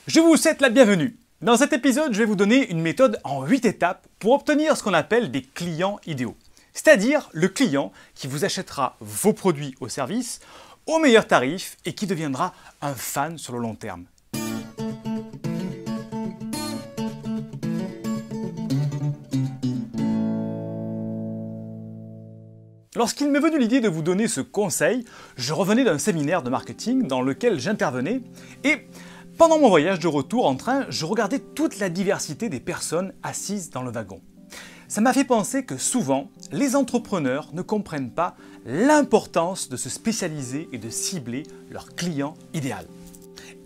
Je vous souhaite la bienvenue. Dans cet épisode, je vais vous donner une méthode en 8 étapes pour obtenir ce qu'on appelle des clients idéaux. C'est-à-dire le client qui vous achètera vos produits ou services au meilleur tarif et qui deviendra un fan sur le long terme. Lorsqu'il m'est venu l'idée de vous donner ce conseil, je revenais d'un séminaire de marketing dans lequel j'intervenais et pendant mon voyage de retour en train, je regardais toute la diversité des personnes assises dans le wagon. Ça m'a fait penser que souvent, les entrepreneurs ne comprennent pas l'importance de se spécialiser et de cibler leur client idéal.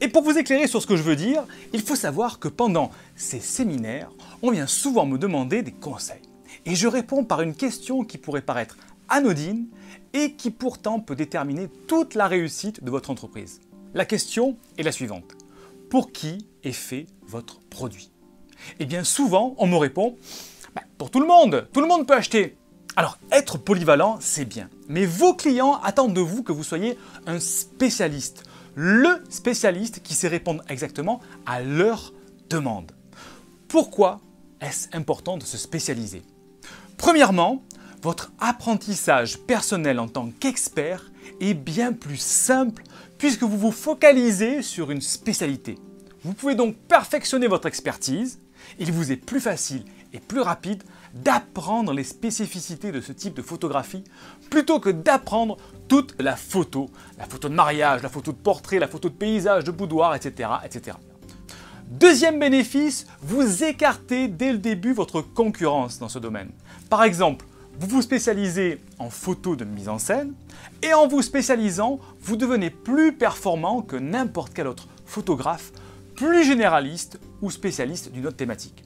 Et pour vous éclairer sur ce que je veux dire, il faut savoir que pendant ces séminaires, on vient souvent me demander des conseils. Et je réponds par une question qui pourrait paraître anodine et qui pourtant peut déterminer toute la réussite de votre entreprise. La question est la suivante. Pour qui est fait votre produit? Et bien souvent, on me répond pour tout le monde peut acheter. Alors être polyvalent, c'est bien, mais vos clients attendent de vous que vous soyez un spécialiste, le spécialiste qui sait répondre exactement à leurs demandes. Pourquoi est-ce important de se spécialiser? Premièrement, votre apprentissage personnel en tant qu'expert est bien plus simple puisque vous vous focalisez sur une spécialité. Vous pouvez donc perfectionner votre expertise. Il vous est plus facile et plus rapide d'apprendre les spécificités de ce type de photographie plutôt que d'apprendre toute la photo de mariage, la photo de portrait, la photo de paysage, de boudoir, etc., etc. Deuxième bénéfice, vous écartez dès le début votre concurrence dans ce domaine. Par exemple, vous vous spécialisez en photo de mise en scène et en vous spécialisant, vous devenez plus performant que n'importe quel autre photographe, plus généraliste ou spécialiste d'une autre thématique.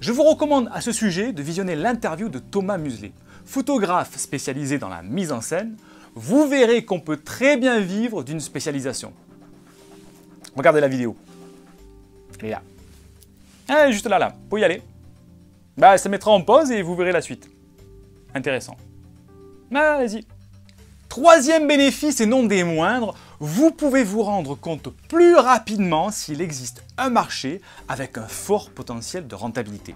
Je vous recommande à ce sujet de visionner l'interview de Thomas Muselet, photographe spécialisé dans la mise en scène. Vous verrez qu'on peut très bien vivre d'une spécialisation. Regardez la vidéo. Elle est là. Elle est juste là. Vous pouvez y aller. Ça mettra en pause et vous verrez la suite. Intéressant. Allez-y. Troisième bénéfice et non des moindres, vous pouvez vous rendre compte plus rapidement s'il existe un marché avec un fort potentiel de rentabilité.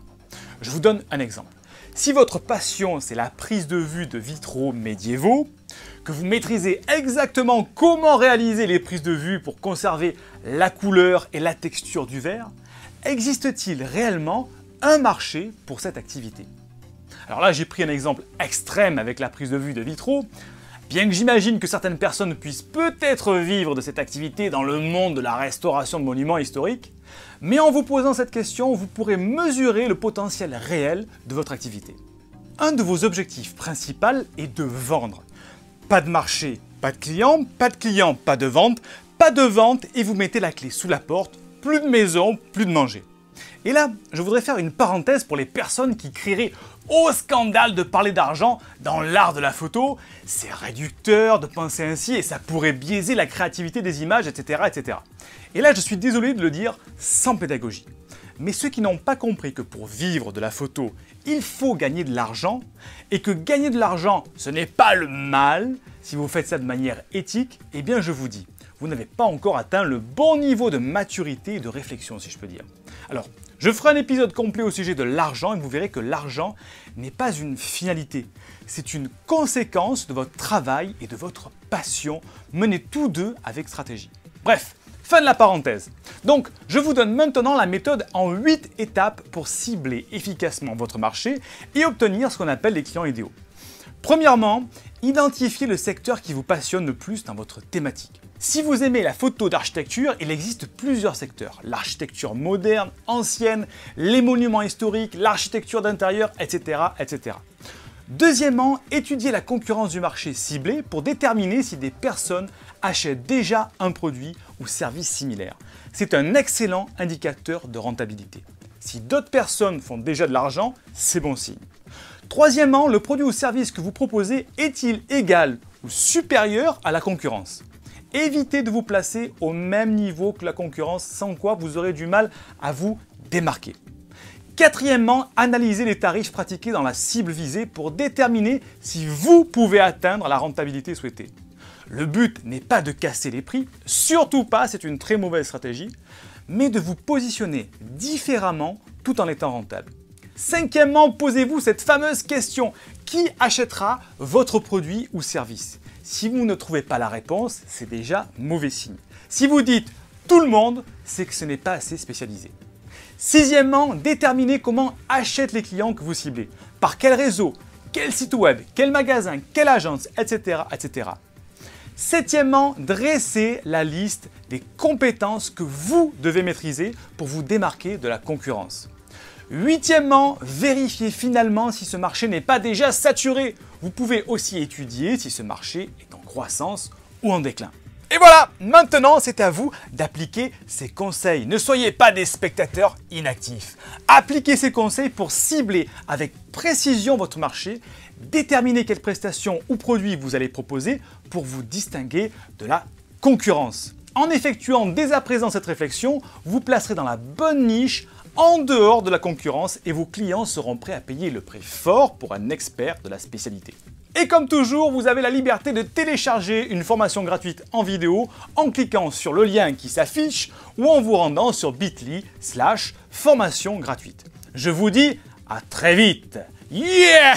Je vous donne un exemple. Si votre passion c'est la prise de vue de vitraux médiévaux, que vous maîtrisez exactement comment réaliser les prises de vue pour conserver la couleur et la texture du verre, existe-t-il réellement un marché pour cette activité? Alors là, j'ai pris un exemple extrême avec la prise de vue de vitraux. Bien que j'imagine que certaines personnes puissent peut-être vivre de cette activité dans le monde de la restauration de monuments historiques, mais en vous posant cette question, vous pourrez mesurer le potentiel réel de votre activité. Un de vos objectifs principaux est de vendre. Pas de marché, pas de clients, pas de vente et vous mettez la clé sous la porte, plus de maison, plus de manger. Et là, je voudrais faire une parenthèse pour les personnes qui crieraient au scandale de parler d'argent dans l'art de la photo. C'est réducteur de penser ainsi et ça pourrait biaiser la créativité des images, etc., etc. Et là, je suis désolé de le dire sans pédagogie. Mais ceux qui n'ont pas compris que pour vivre de la photo, il faut gagner de l'argent et que gagner de l'argent, ce n'est pas le mal, si vous faites ça de manière éthique, eh bien je vous dis, vous n'avez pas encore atteint le bon niveau de maturité et de réflexion, si je peux dire. Alors, je ferai un épisode complet au sujet de l'argent et vous verrez que l'argent n'est pas une finalité. C'est une conséquence de votre travail et de votre passion, menés tous deux avec stratégie. Bref, fin de la parenthèse. Donc, je vous donne maintenant la méthode en 8 étapes pour cibler efficacement votre marché et obtenir ce qu'on appelle les clients idéaux. Premièrement, identifiez le secteur qui vous passionne le plus dans votre thématique. Si vous aimez la photo d'architecture, il existe plusieurs secteurs. L'architecture moderne, ancienne, les monuments historiques, l'architecture d'intérieur, etc., etc. Deuxièmement, étudiez la concurrence du marché ciblé pour déterminer si des personnes achètent déjà un produit ou service similaire. C'est un excellent indicateur de rentabilité. Si d'autres personnes font déjà de l'argent, c'est bon signe. Troisièmement, le produit ou service que vous proposez est-il égal ou supérieur à la concurrence? Évitez de vous placer au même niveau que la concurrence, sans quoi vous aurez du mal à vous démarquer. Quatrièmement, analysez les tarifs pratiqués dans la cible visée pour déterminer si vous pouvez atteindre la rentabilité souhaitée. Le but n'est pas de casser les prix, surtout pas, c'est une très mauvaise stratégie, mais de vous positionner différemment tout en étant rentable. Cinquièmement, posez-vous cette fameuse question: qui achètera votre produit ou service? Si vous ne trouvez pas la réponse, c'est déjà mauvais signe. Si vous dites tout le monde, c'est que ce n'est pas assez spécialisé. Sixièmement, déterminez comment achètent les clients que vous ciblez. Par quel réseau, quel site web, quel magasin, quelle agence, etc. etc. Septièmement, dressez la liste des compétences que vous devez maîtriser pour vous démarquer de la concurrence. Huitièmement, vérifiez finalement si ce marché n'est pas déjà saturé. Vous pouvez aussi étudier si ce marché est en croissance ou en déclin. Et voilà, maintenant c'est à vous d'appliquer ces conseils. Ne soyez pas des spectateurs inactifs. Appliquez ces conseils pour cibler avec précision votre marché, déterminer quelles prestations ou produits vous allez proposer pour vous distinguer de la concurrence. En effectuant dès à présent cette réflexion, vous placerez dans la bonne niche en dehors de la concurrence et vos clients seront prêts à payer le prix fort pour un expert de la spécialité. Et comme toujours, vous avez la liberté de télécharger une formation gratuite en vidéo en cliquant sur le lien qui s'affiche ou en vous rendant sur bit.ly/formation gratuite. Je vous dis à très vite. Yeah!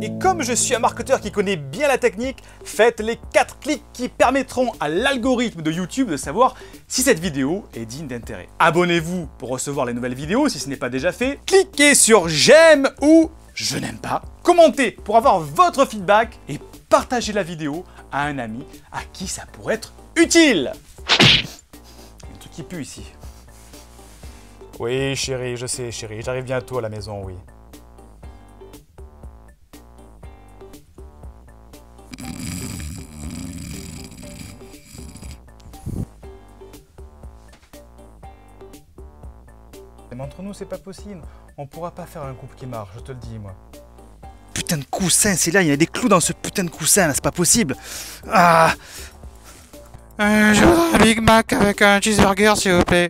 Et comme je suis un marketeur qui connaît bien la technique, faites les 4 clics qui permettront à l'algorithme de YouTube de savoir si cette vidéo est digne d'intérêt. Abonnez-vous pour recevoir les nouvelles vidéos si ce n'est pas déjà fait. Cliquez sur j'aime ou je n'aime pas. Commentez pour avoir votre feedback et partagez la vidéo à un ami à qui ça pourrait être utile. Un truc qui pue ici. Oui chérie, je sais chérie, j'arrive bientôt à la maison, oui. Mais entre nous, c'est pas possible. On pourra pas faire un couple qui marche, je te le dis, moi. Putain de coussin, c'est là, il y a des clous dans ce putain de coussin, là, c'est pas possible. Ah! Je voudrais un Big Mac avec un cheeseburger, s'il vous plaît.